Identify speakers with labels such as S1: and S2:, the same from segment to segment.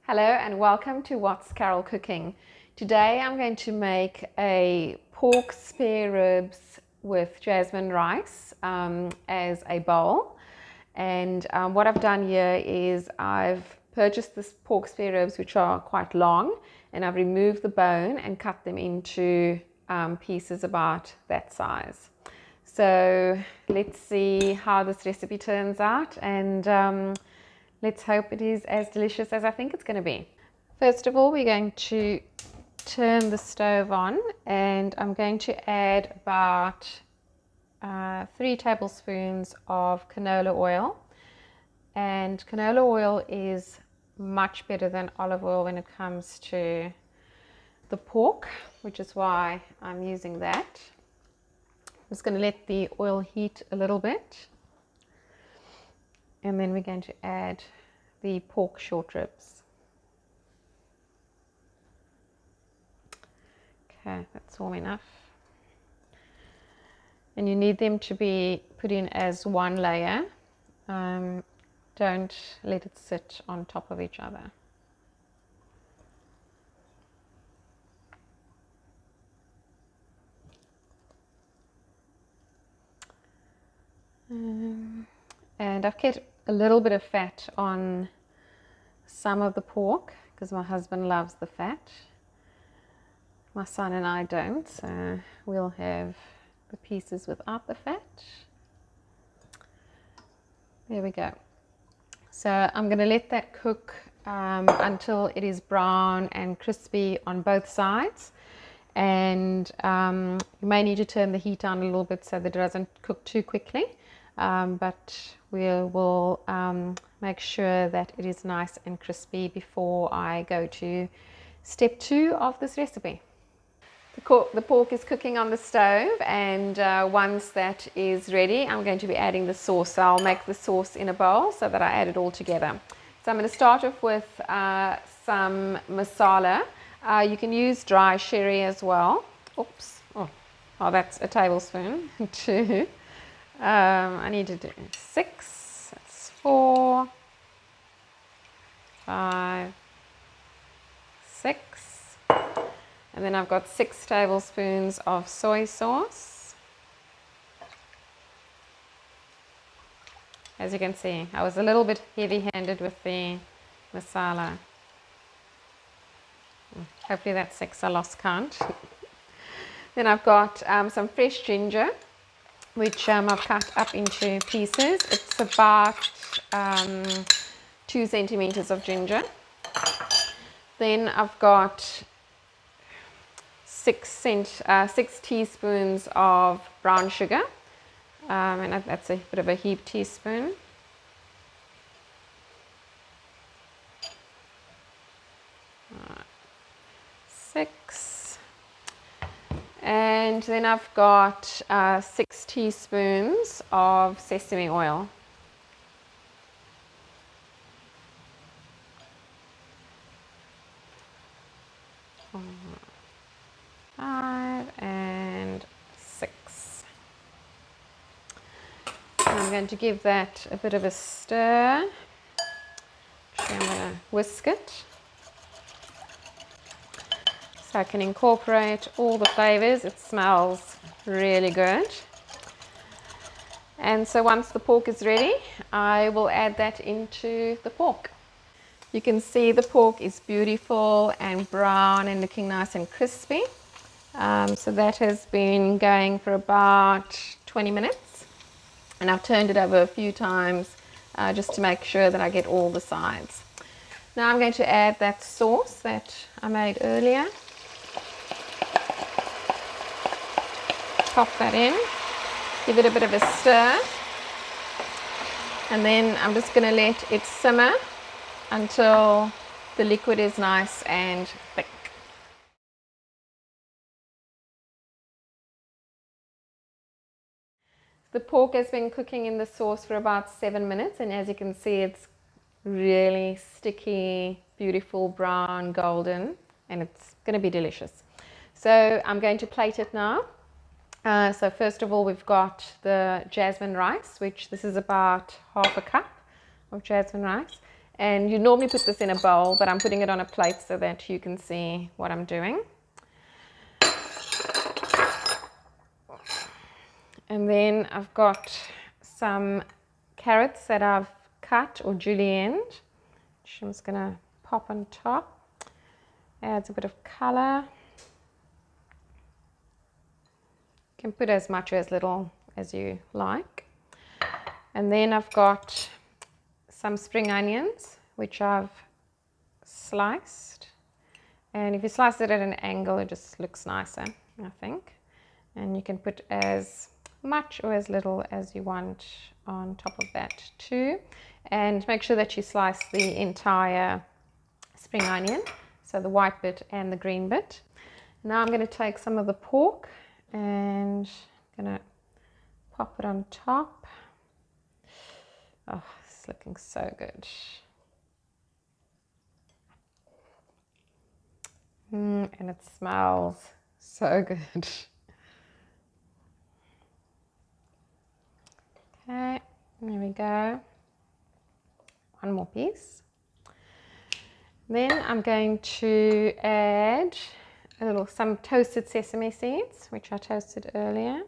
S1: Hello and welcome to What's Carol Cooking. Today I'm going to make a pork spare ribs with jasmine rice as a bowl. And what I've done here is I've purchased this pork spare ribs, which are quite long, and I've removed the bone and cut them into pieces about that size. So let's see how this recipe turns out, and let's hope it is as delicious as I think it's going to be. First of all, we're going to turn the stove on, and I'm going to add about 3 tablespoons of canola oil. And canola oil is much better than olive oil when it comes to the pork, which is why I'm using that. I'm just going to let the oil heat a little bit, and then we're going to add the pork short ribs. Okay, that's warm enough. And you need them to be put in as one layer. Don't let it sit on top of each other. And I've kept a little bit of fat on some of the pork because my husband loves the fat. My son and I don't, so we'll have the pieces without the fat. There we go. So I'm going to let that cook until it is brown and crispy on both sides. And you may need to turn the heat down a little bit so that it doesn't cook too quickly. But we will make sure that it is nice and crispy before I go to step 2 of this recipe. The pork is cooking on the stove, and once that is ready, I'm going to be adding the sauce. So I'll make the sauce in a bowl so that I add it all together. So I'm going to start off with some masala. You can use dry sherry as well. Oops. Oh, that's a tablespoon. 2. I need to do 6. That's 4, 5, 6. And then I've got 6 tablespoons of soy sauce. As you can see, I was a little bit heavy-handed with the masala. Hopefully that's 6, I lost count. Then I've got some fresh ginger, which I've cut up into pieces. It's about 2 centimeters of ginger. Then I've got 6 teaspoons of brown sugar, and that's a bit of a heap teaspoon. Six. And then I've got 6 teaspoons of sesame oil. And 6. I'm going to give that a bit of a stir. I'm going to whisk it so I can incorporate all the flavors. It smells really good. And so once the pork is ready, I will add that into the pork. You can see the pork is beautiful and brown and looking nice and crispy. So that has been going for about 20 minutes, and I've turned it over a few times just to make sure that I get all the sides. Now I'm going to add that sauce that I made earlier. Pop that in, give it a bit of a stir, and then I'm just going to let it simmer until the liquid is nice and thick. The pork has been cooking in the sauce for about 7 minutes, and as you can see, it's really sticky, beautiful, brown, golden, and it's going to be delicious. So I'm going to plate it now. So first of all, we've got the jasmine rice, which this is about half a cup of jasmine rice. And you normally put this in a bowl, but I'm putting it on a plate so that you can see what I'm doing. And then I've got some carrots that I've cut or julienned, which I'm just going to pop on top. Adds a bit of color. You can put as much or as little as you like. And then I've got some spring onions, which I've sliced. And if you slice it at an angle, it just looks nicer, I think. And you can put as much or as little as you want on top of that too. And make sure that you slice the entire spring onion, so the white bit and the green bit. Now I'm going to take some of the pork and I'm going to pop it on top. Oh, it's looking so good. And it smells so good. Okay, there we go. One more piece. Then I'm going to add some toasted sesame seeds, which I toasted earlier.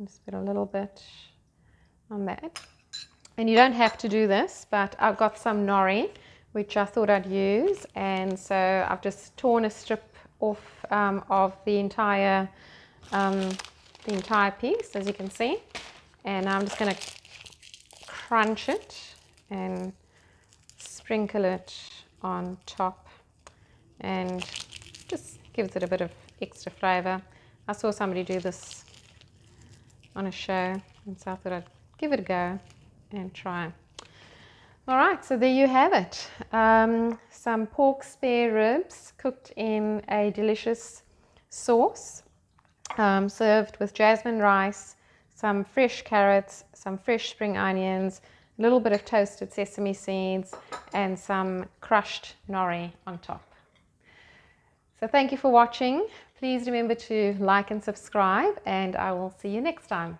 S1: Just put a little bit on that. And you don't have to do this, but I've got some nori, which I thought I'd use. And so I've just torn a strip off of the entire piece, as you can see. And I'm just going to crunch it and sprinkle it on top, and just gives it a bit of extra flavor. I saw somebody do this on a show, and so I thought I'd give it a go and try. All right, so there you have it. Some pork spare ribs cooked in a delicious sauce, served with jasmine rice, some fresh carrots, some fresh spring onions, a little bit of toasted sesame seeds, and some crushed nori on top. So thank you for watching. Please remember to like and subscribe, and I will see you next time.